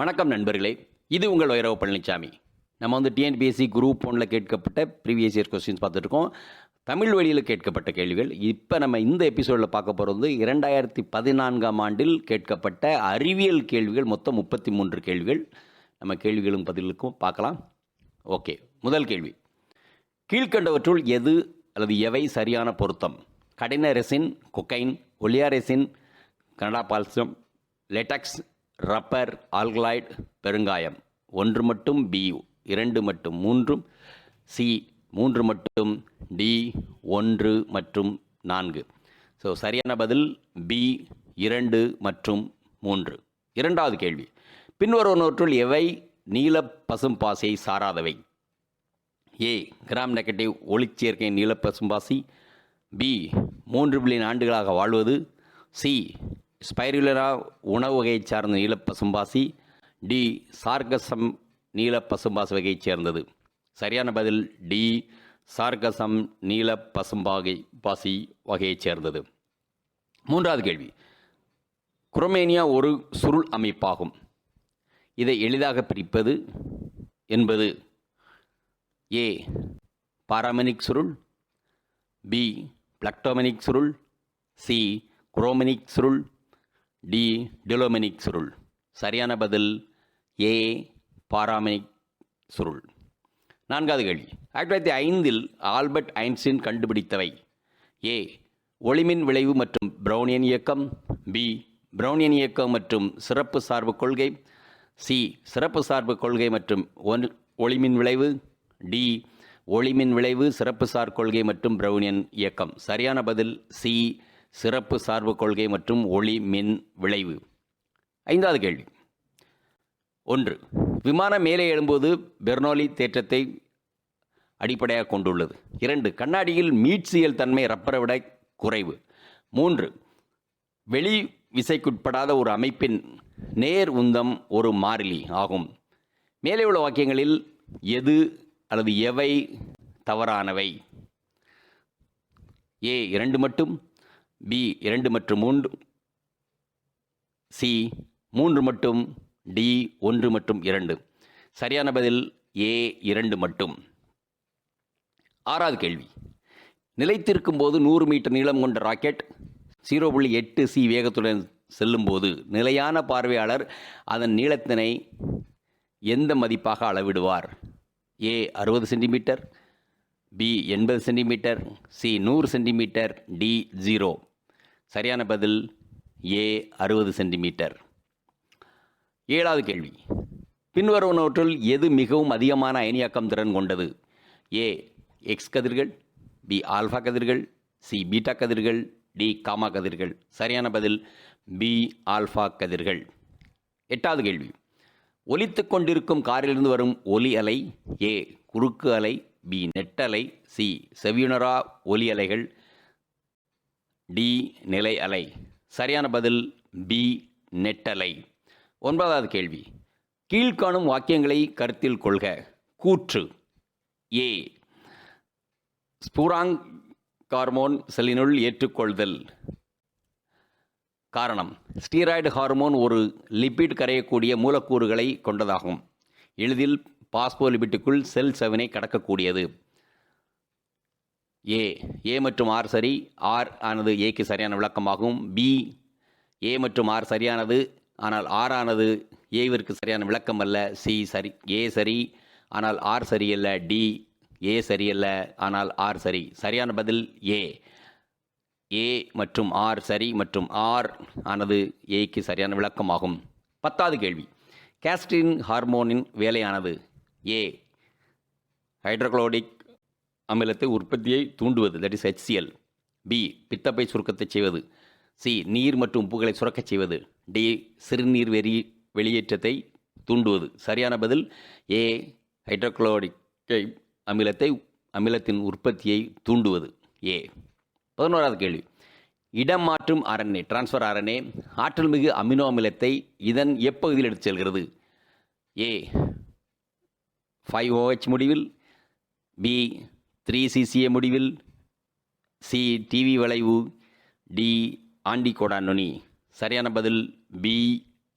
வணக்கம் நண்பர்களே, இது உங்கள் V.Palanichamy. நம்ம TNPSC Group1 கேட்கப்பட்ட ப்ரீவியஸ் இயர் கொஸ்டின்ஸ் பார்த்துருக்கோம். தமிழ் வழியில் கேட்கப்பட்ட கேள்விகள். இப்போ நம்ம இந்த எபிசோடில் பார்க்க போகிறது 2014ஆம் ஆண்டில் கேட்கப்பட்ட அறிவியல் கேள்விகள். மொத்தம் 33 கேள்விகள். நம்ம கேள்விகளும் பதிலுக்கும் பார்க்கலாம். ஓகே, முதல் கேள்வி. கீழ்கண்டவற்றுள் எது அல்லது எவை சரியான பொருத்தம்? கடின resin, cocaine, oleoresin, Canada balsam, latex, rubber, alkaloid, பெருங்காயம். 1 மட்டும் பி, 2 மற்றும் 3, சி 3 மற்றும் டி 1 மற்றும் 4. ஸோ சரியான பதில் பி 2 மற்றும் 3. இரண்டாவது கேள்வி. பின்வருவனவற்றுள் எவை நீல பசும்பாசியை சாராதவை? ஏ கிராம் நெகட்டிவ் ஒளிச்சேர்க்கை நீல பசும்பாசி, பி 3 பில்லியன் ஆண்டுகளாக வாழ்வது, சி ஸ்பைருலினா உணவு வகையைச் சார்ந்த நீல பசும்பாசி, டி சார்கசம் நீல பசும்பாசி வகையைச் சேர்ந்தது. சரியான பதில் டி சார்கசம் நீல பசும்பாசி வகையைச் சேர்ந்தது. மூன்றாவது கேள்வி. குரோமேனியா ஒரு சுருள் அமைப்பாகும். இதை எளிதாக பிரிப்பது என்பது ஏ பாராமெனிக் சுருள், பி பிளக்டோமெனிக் சுருள், சி குரோமெனிக் சுருள், டி டிலோமெனிக் சுருள். சரியான பதில் ஏ பாராமெனிக் சுருள். நான்காவது கேள்வி. 1905 ஆல்பர்ட் ஐன்ஸ்டீன் கண்டுபிடித்தவை? ஏ ஒளிமின் விளைவு மற்றும் பிரவுனியன் இயக்கம், பி பிரவுனியன் இயக்கம் மற்றும் சிறப்பு சார்பு கொள்கை, சி சிறப்பு சார்பு கொள்கை மற்றும் ஒளிமின் விளைவு, டி ஒளிமின் விளைவு, சிறப்பு சார் கொள்கை மற்றும் பிரவுனியன் இயக்கம். சரியான பதில் சி சிறப்பு சார்பு கொள்கை மற்றும் ஒளி மின் விளைவு. ஐந்தாவது கேள்வி. 1. விமானம் மேலே எழும்போது பெர்னோலி தேற்றத்தை அடிப்படையாக கொண்டுள்ளது. 2. கண்ணாடியில் மீட்சியல் தன்மை ரப்பரை விட குறைவு. 3. வெளி விசைக்குட்படாத ஒரு அமைப்பின் நேர் உந்தம் ஒரு மாறிலி ஆகும். மேலே உள்ள வாக்கியங்களில் எது அல்லது எவை தவறானவை? ஏ 2 மட்டும், பி 2 மற்றும் 3, சி 3 மட்டும், டி 1 மற்றும் 2. சரியான பதில் ஏ 2 மட்டும். ஆறாவது கேள்வி. நிலைத்திருக்கும் போது 100 மீட்டர் நீளம் கொண்ட ராக்கெட் 0.8 சி வேகத்துடன் செல்லும்போது நிலையான பார்வையாளர் அதன் நீளத்தினை எந்த மதிப்பாக அளவிடுவார்? A 60 centimetre, B 80 centimetre, C 100 centimetre, D 0. சரியான பதில் ஏ 60 சென்டிமீட்டர். ஏழாவது கேள்வி. பின்வருவனவற்றுள் எது மிகவும் அதிகமான அயனியாக்கம் திறன் கொண்டது? ஏ எக்ஸ் கதிர்கள், பி ஆல்ஃபா கதிர்கள், சி பீட்டா கதிர்கள், டி காமா கதிர்கள். சரியான பதில் பி ஆல்ஃபா கதிர்கள். எட்டாவது கேள்வி. ஒலித்து கொண்டிருக்கும் காரிலிருந்து வரும் ஒலி அலை ஏ குறுக்கு அலை, பி நெட்டலை, சி செவியுணரா ஒலி அலைகள், டி நிலை அலை. சரியான பதில் பி நெட்டலை. ஒன்பதாவது கேள்வி. கீழ்காணும் வாக்கியங்களை கருத்தில் கொள்க. கூற்று. ஏ ஸ்பூராங் ஹார்மோன் செல்லினுள் ஏற்றுக்கொள்தல். காரணம், ஸ்டீராய்டு ஹார்மோன் ஒரு லிபிட் கரையக்கூடிய மூலக்கூறுகளை கொண்டதாகும். எளிதில் பாஸ்போலிபிட்டுக்குள் செல் செவனை கடக்கக்கூடியது. ஏ மற்றும் ஆர் சரி. ஆர் ஆனது ஏக்கு சரியான விளக்கமாகும். பி ஏ மற்றும் ஆர் சரியானது, ஆனால் ஆர் ஆனது ஏவிற்கு சரியான விளக்கம் அல்ல. சி சரி, ஏ சரி ஆனால் ஆர் சரியல்ல. டி ஏ சரியல்ல ஆனால் ஆர் சரி. சரியான பதில் ஏ மற்றும் ஆர் சரி மற்றும் ஆர் ஆனது ஏக்கு சரியான விளக்கமாகும். 10வது கேள்வி. கேஸ்டின் ஹார்மோனின் வேலையானது? ஏ ஹைட்ரோகுளோரிக் அமிலத்தை உற்பத்தியை தூண்டுவது, தட் இஸ் HCl. பி பித்தப்பை சுருக்கத்தை செய்வது, சி நீர் மற்றும் உப்புகளை சுரக்கச் செய்வது, டி சிறுநீர் வெளியேற்றத்தை தூண்டுவது. சரியான பதில் ஏ ஹைட்ரோகுளோரிக் அமிலத்தின் உற்பத்தியை தூண்டுவது. ஏ. 11வது கேள்வி. இடம் மாற்றும் RNA டிரான்ஸ்ஃபர் RNA ஆற்றல் மிகு அமினோ அமிலத்தை இதன் எப்பகுதியில் எடுத்து செல்கிறது? ஏ 5OH முடிவில், பி 3CCA முடிவில், சி டிவி வளைவு, டி ஆண்டிகோடான் நுனி. சரியான பதில் பி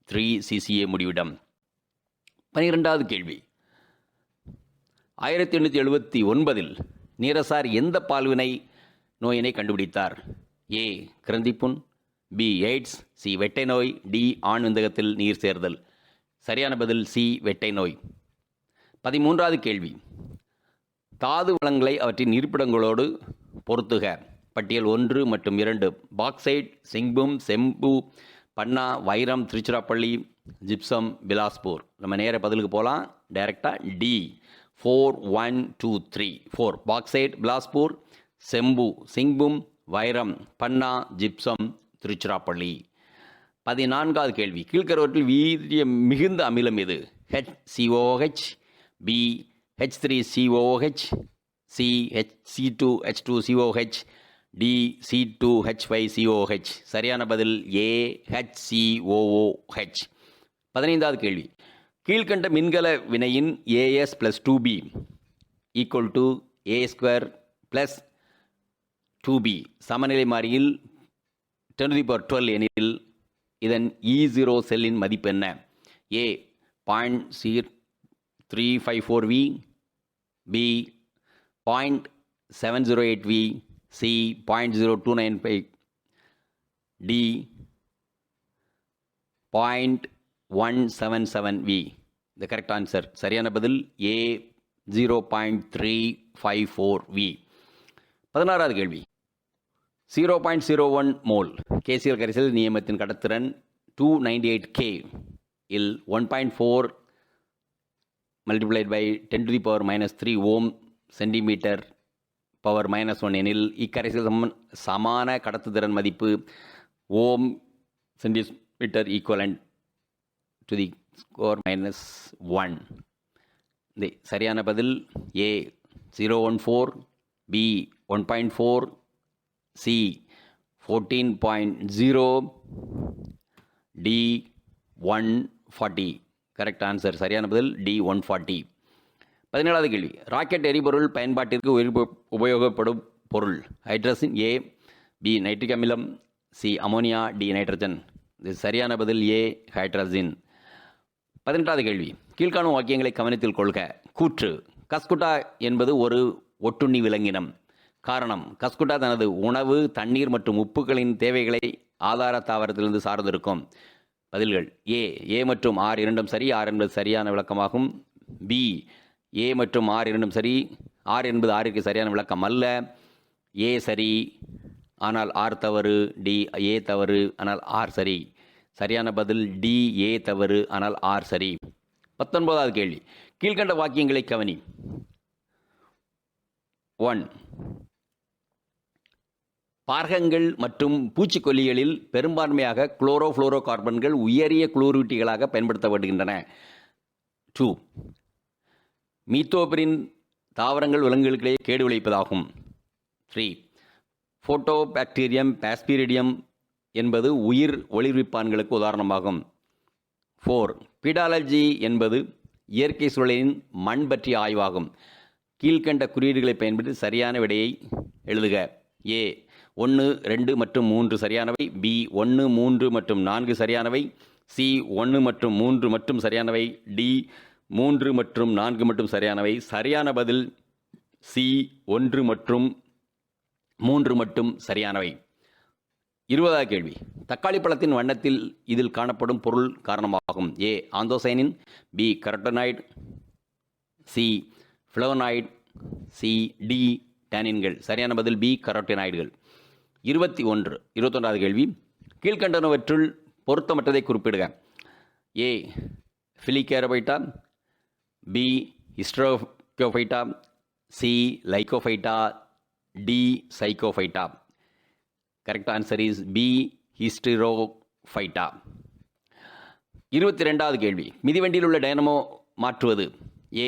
3CCA முடிவிடம். 12வது கேள்வி, 1879 நீரசார் எந்த பால்வினை நோயினை கண்டுபிடித்தார்? ஏ கிரந்திப்புண், பி எய்ட்ஸ், சி வெட்டை நோய், டி ஆண் விந்தகத்தில் நீர் சேர்தல். சரியான பதில் சி வெட்டை நோய். 13வது கேள்வி, தாது வளங்களை அவற்றின் இருப்பிடங்களோடு பொருத்துக. பட்டியல் 1 மற்றும் 2. பாக்சைட், சிங்பும், செம்பு, பன்னா, வைரம், திருச்சிராப்பள்ளி, ஜிப்சம், பிலாஸ்பூர். நம்ம நேர பதிலுக்கு போகலாம் டைரெக்டாக. டி 4 1 2 3 4. பாக்சைட், பிலாஸ்பூர், செம்பு, சிங்பும், வைரம், பன்னா, ஜிப்சம், திருச்சிராப்பள்ளி. 14வது கேள்வி, கீழ்கருவற்றில் வீரியம் மிகுந்த அமிலம் எது? HCOH, B H3COOH, C C2H2COH, D C2H5COH. சரியான பதில் ஏ HCOOH. 15வது கேள்வி, கீழ்கண்ட மின்கல வினையின் AS + 2B = A² + 2B சமநிலை மாறியில் 10^12 எனில் இதன் E0 செல்லின் மதிப்பு என்ன? A 0.354V, B 0.708V, C 0.0295, D 0.177V. The correct answer சரியான பதில் ஏ 0.354V. 16வது கேள்வி, 0.01 மோல் KCl கரைசல் நியமத்தின் கடத்திறன் 298 K இல் 1.4 × 10⁻³ ஓம் சென்டிமீட்டர் பவர் -1 எனில் இக்கரைசல் சமான கடத்துதிறன் மதிப்பு ohm centimetre equivalent to the -1. இந்த சரியான பதில் A 0.14, B 1.4, C 14.0, D 140. Correct answer சரியான பதில் டி 140. 17வது கேள்வி, ராக்கெட் எரிபொருள் பயன்பாட்டிற்கு உபயோகப்படும் பொருள்? ஹைட்ரஜன், ஏ, பி நைட்ரிக் அமிலம், சி அமோனியா, டி நைட்ரஜன். இது சரியான பதில் ஏ ஹைட்ரஜன். 18வது கேள்வி, கீழ்காணும் வாக்கியங்களை கவனத்தில் கொள்க. கூற்று, கஸ்குட்டா என்பது ஒரு ஒட்டுண்ணி விலங்கினம். காரணம், கஸ்குட்டா தனது உணவு, தண்ணீர் மற்றும் உப்புகளின் தேவைகளை ஆதார தாவரத்திலிருந்து சார்ந்திருக்கும். பதில்கள் ஏ மற்றும் ஆர் இரண்டும் சரி, ஆர் என்பது சரியான விளக்கமாகும். பி ஏ மற்றும் ஆர் இரண்டும் சரி, ஆர் என்பது ஆருக்கு சரியான விளக்கம் அல்ல. ஏ சரி ஆனால் ஆர் தவறு, டி ஏ தவறு ஆனால் ஆர் சரி. சரியான பதில் டி ஏ தவறு ஆனால் ஆர் சரி. 19வது கேள்வி, கீழ்கண்ட வாக்கியங்களை கவனி. 1. பார்கங்கள் மற்றும் பூச்சிக்கொல்லிகளில் பெரும்பான்மையாக குளோரோஃப்ளோரோ கார்பன்கள் உயரிய குளோரிட்டிகளாக பயன்படுத்தப்படுகின்றன. 2. மீத்தோபிரின் தாவரங்கள் விலங்குகளிடையே கேடு விளைவிப்பதாகும். 3. ஃபோட்டோபாக்டீரியம் பாஸ்பீரிடியம் என்பது உயிர் ஒளிர்விப்பான்களுக்கு உதாரணமாகும். 4. பீடாலஜி என்பது இயற்கை சூழலின் மண் பற்றிய ஆய்வாகும். கீழ்கண்ட குறியீடுகளை பயன்படுத்தி சரியான விடையை எழுதுக. ஏ 1, 2 மற்றும் 3 சரியானவை, பி 1, 3 மற்றும் 4 சரியானவை, சி 1 மற்றும் 3 மற்றும் சரியானவை, டி 3 மற்றும் 4 மட்டும் சரியானவை. சரியான பதில் சி 1 மற்றும் 3 மட்டும் சரியானவை. 20வது கேள்வி, தக்காளி பழத்தின் வண்ணத்தில் இதில் காணப்படும் பொருள் காரணமாகும். A anthocyanin, B carotenoid, C flavonoid, C D டேனின்கள். சரியான பதில் பி கரோட்டினாய்டுகள். 21வது கேள்வி, கீழ்கண்டனவற்றுள் பொருத்தமற்றதை குறிப்பிடுக. A filicophyta, B hysterophyta, C lycophyta, D cycadophyta. Correct answer is B hysterophyta. 22வது கேள்வி, மிதிவண்டியில் உள்ள டைனமோ மாற்றுவது? ஏ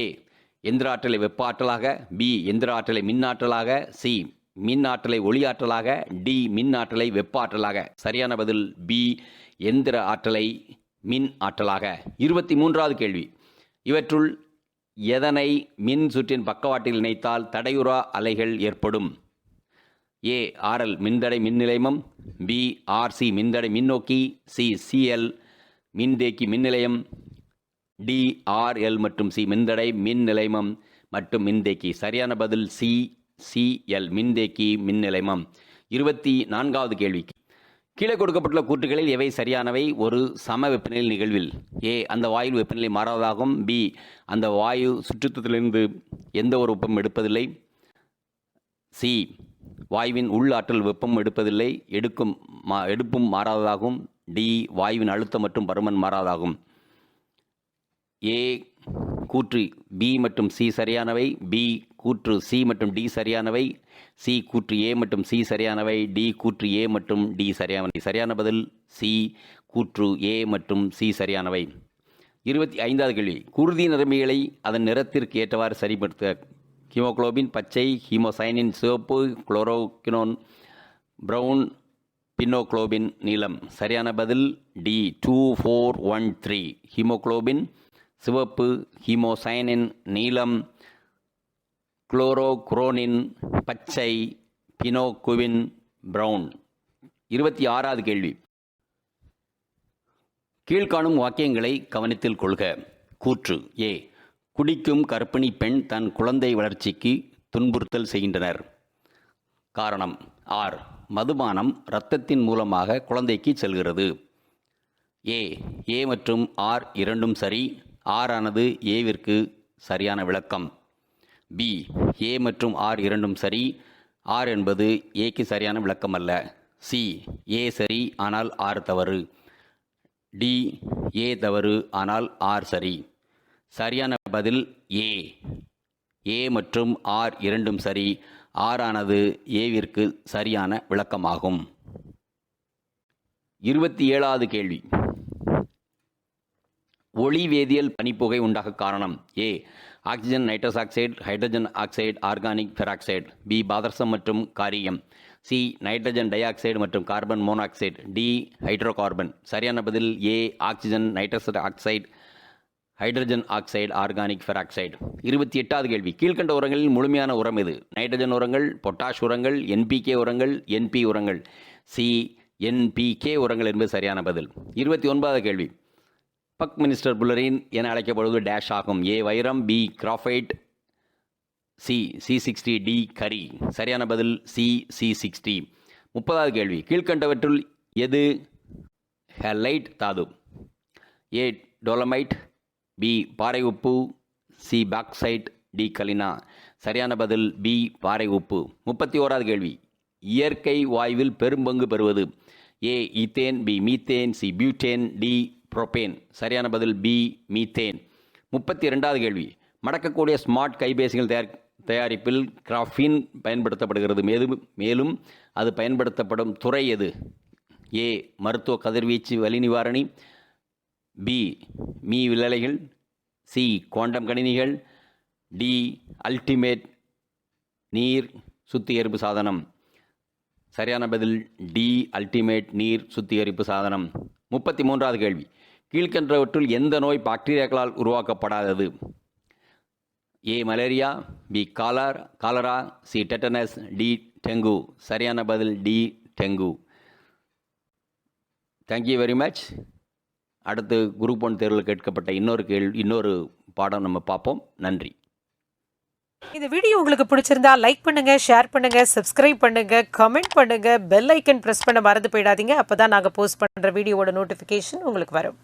எந்திர ஆற்றலை வெப்ப ஆற்றலாக, பி எந்திர ஆற்றலை மின் ஆற்றலாக, சி மின் ஆற்றலை ஒளி ஆற்றலாக, டி மின் ஆற்றலை வெப்ப ஆற்றலாக. சரியான பதில் பி எந்திர ஆற்றலை மின் ஆற்றலாக. 23வது கேள்வி, இவற்றுள் எதனை மின் சுற்றின் பக்கவாட்டில் இணைத்தால் தடையுறா அலைகள் ஏற்படும்? ஏ ஆர்எல் மின்தடை மின் நிலையம், பி ஆர்சி மின்தடை மின்னோக்கி, சி சிஎல் மின்தேக்கி மின் நிலையம், டி ஆர்எல் மற்றும் சி மின்தடை, மின் நிலைமம் மற்றும் மின்தேக்கி. சரியான பதில் சி சிஎல் மின்தேக்கி மின் நிலைமம். 24வது கேள்வி. கீழே கொடுக்கப்பட்டுள்ள கூற்றுகளில் எவை சரியானவை? ஒரு சம வெப்பநிலை நிகழ்வில் ஏ அந்த வாயு வெப்பநிலை மாறாததாகும். பி அந்த வாயு சுற்றுத்திலிருந்து எந்த ஒரு வெப்பம் எடுப்பதில்லை. சி வாயுவின் உள் ஆற்றல் வெப்பம் எடுப்பதில்லை, எடுப்பும் மாறாததாகும். டி வாயுவின் அழுத்தம் மற்றும் பருமன் மாறாதாகும். ஏ கூற்று பி மற்றும் சி சரியானவை, பி கூற்று சி மற்றும் டி சரியானவை, சி கூற்று ஏ மற்றும் சி சரியானவை, டி கூற்று ஏ மற்றும் டி சரியானவை. சரியான பதில் சி கூற்று ஏ மற்றும் சி சரியானவை. 25வது கேள்வி. குருதி நிறமிகளை அதன் நிறத்திற்கு ஏற்றவாறு சரிப்படுத்த. ஹீமோகுளோபின் பச்சை, ஹீமோசைனின் சிவப்பு, குளோரோகினோன் பிரவுன், பினோகுளோபின் நீலம். சரியான பதில் டி 2413. ஹீமோகுளோபின் சிவப்பு, ஹீமோசைனின் நீலம், குளோரோகுரோனின் பச்சை, பினோகுவின் பிரவுன். 26வது கேள்வி. கீழ்காணும் வாக்கியங்களை கவனத்தில் கொள்க. கூற்று ஏ குடிக்கும் கர்ப்பிணி பெண் தன் குழந்தை வளர்ச்சிக்கு துன்புறுத்தல் செய்கின்றனர். காரணம் ஆர் மதுபானம் இரத்தத்தின் மூலமாக குழந்தைக்கு செல்கிறது. ஏ மற்றும் ஆர் இரண்டும் சரி. ஆர் ஆனது ஏவிற்கு சரியான விளக்கம். பி ஏ மற்றும் ஆர் இரண்டும் சரி. ஆர் என்பது ஏக்கு சரியான விளக்கம் அல்ல. சி ஏ சரி ஆனால் ஆர் தவறு. டி ஏ தவறு ஆனால் ஆர் சரி. சரியான பதில் ஏ மற்றும் ஆர் இரண்டும் சரி. ஆர் ஆனது ஏவிற்கு சரியான விளக்கமாகும். 27வது கேள்வி. ஒளி வேதியியல் பனிப்புகை உண்டாக காரணம். A oxygen, nitrous oxide, hydrogen oxide, organic peroxide. B பாதரசம் மற்றும் காரியம். சி நைட்ரஜன் டை ஆக்சைடு மற்றும் கார்பன் மோனாக்சைடு. D hydrocarbon. சரியான பதில் A oxygen, nitrous oxide, hydrogen oxide, organic peroxide. 28வது கேள்வி. கீழ்கண்ட உரங்களில் முழுமையான உரம் எது? நைட்ரஜன் உரங்கள், பொட்டாஷ் உரங்கள், என்பிகே உரங்கள், என்பி உரங்கள். சி என்பிகே உரங்கள் என்பது சரியான பதில். 29வது கேள்வி. பக் மினிஸ்டர் புல்லரின் என அழைக்கப்படுவது டேஷ் ஆகும். ஏ வைரம், B graphite, C C60, D கரி. சரியான பதில் சி C60. 30வது கேள்வி. கீழ்கண்டவற்றுள் எது ஹெலைட் தாது? ஏ டோலமைட், பி பாறை உப்பு, சி பாக்சைட், டி கலினா. சரியான பதில் பி பாறை உப்பு. 31வது கேள்வி. இயற்கை வாயுவில் பெரும்பங்கு பெறுவது. A ethane, B methane, C butane, D propane. சரியான பதில் பி மீத்தேன். 32வது கேள்வி. மடக்கக்கூடிய ஸ்மார்ட் கைபேசிகள் தயாரிப்பில் கிராஃபின் பயன்படுத்தப்படுகிறது. மேலும் அது பயன்படுத்தப்படும் துறை எது? ஏ மருத்துவ கதிர்வீச்சு வலி நிவாரணி, பி மீ வில்லைகள், சி குவாண்டம் கணினிகள், டி அல்டிமேட் நீர் சுத்திகரிப்பு சாதனம். சரியான பதில் டி அல்டிமேட் நீர் சுத்திகரிப்பு சாதனம். 33வது கேள்வி. கீழ்கண்டவற்றுள் எந்த நோய் பாக்டீரியாக்களால் உருவாக்கப்படாதது? A malaria, B cholera, C tetanus, D dengue. சரியான பதில் D dengue. Thank you very much. அடுத்து குரூப் 1 தேர்வில் கேட்கப்பட்ட இன்னொரு பாடம் நம்ம பார்ப்போம். நன்றி. இந்த வீடியோ உங்களுக்கு பிடிச்சிருந்தா லைக் பண்ணுங்க, ஷேர் பண்ணுங்க, சப்ஸ்கிரைப் பண்ணுங்க, கமெண்ட் பண்ணுங்க, பெல் ஐக்கன் பிரஸ் பண்ண மறந்து போயிடாதீங்க. அப்பதான் நாங்க போஸ்ட் பண்ற வீடியோவோட நோட்டிஃபிகேஷன் உங்களுக்கு வரும்.